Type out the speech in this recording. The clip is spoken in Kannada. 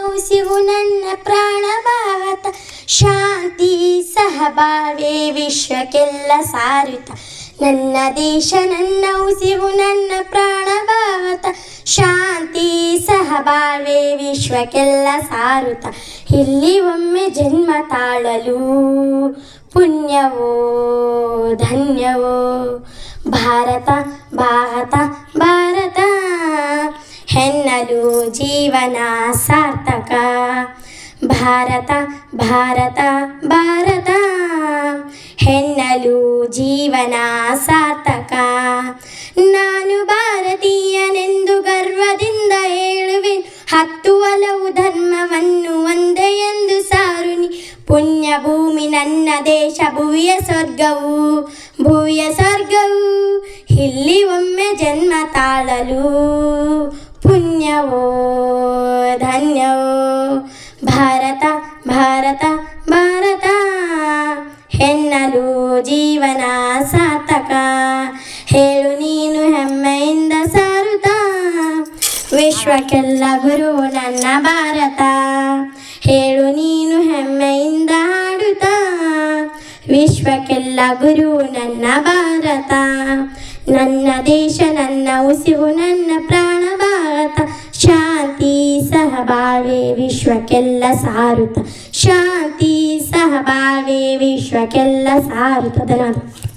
ಉಸಿವು ನನ್ನ ಪ್ರಾಣ ಭಾರತ ಶಾಂತಿ ಸಹಬಾಳ್ವೆ ವಿಶ್ವಕ್ಕೆಲ್ಲ ಸಾರುತ್ತ ನನ್ನ ದೇಶ ನನ್ನ ಉಸಿವು ನನ್ನ ಪ್ರಾಣ ಭಾರತ ಶಾಂತಿ ಸಹಬಾಳ್ವೆ ವಿಶ್ವಕ್ಕೆಲ್ಲ ಸಾರುತ್ತ ಇಲ್ಲಿ ಒಮ್ಮೆ ಜನ್ಮ ತಾಳಲು ಪುಣ್ಯವೋ ಧನ್ಯವೋ ಭಾರತ ಭಾರತ ಭಾರತ ಹೆಣ್ಣಲು ಜೀವನ ಸಾರ್ಥಕ ಭಾರತ ಭಾರತ ಭಾರತ ಹೆಣ್ಣಲು ಜೀವನ ಸಾರ್ಥಕ ನಾನು ಭಾರತೀಯನೆಂದು ಗರ್ವದಿಂದ ಹೇಳುವೆ ಹತ್ತು ಹಲವು ಧರ್ಮವನ್ನು ಒಂದೇ ಎಂದು ಸಾರುನಿ ಪುಣ್ಯ ಭೂಮಿ ನನ್ನ ದೇಶ ಭುವಿಯ ಸ್ವರ್ಗವು ಭುವಿಯ ಸ್ವರ್ಗವು ಇಲ್ಲಿ ಒಮ್ಮೆ ಜನ್ಮ ತಾಳಲು ಪುಣ್ಯವೋ ಧನ್ಯವೋ ಭಾರತ ಭಾರತ ಭಾರತ ಹೆಣ್ಣಲು ಜೀವನ ಸಾರ್ಥಕ ಹೇಳು ನೀನು ಹೆಮ್ಮೆಯಿಂದ ಸಾರುತ್ತಾ ವಿಶ್ವಕ್ಕೆಲ್ಲ ಗುರು ನನ್ನ ಭಾರತ ಹೇಳು ನೀನು ಹೆಮ್ಮೆಯಿಂದ ಹಾಡುತ್ತಾ ವಿಶ್ವಕ್ಕೆಲ್ಲ ಗುರು ನನ್ನ ಭಾರತ ನನ್ನ ದೇಶ ನನ್ನ ಉಸಿವು ನನ್ನ ಪ್ರಾಣ ಭಾರತ ಶಾಂತಿ ಸಹಬಾಳ್ವೆ ವಿಶ್ವಕ್ಕೆಲ್ಲ ಸಾರುತ್ತ ಶಾಂತಿ ಸಹಬಾಳ್ವೆ ವಿಶ್ವಕ್ಕೆಲ್ಲ ಸಾರುತ್ತ ಧನ್ಯವಾದ.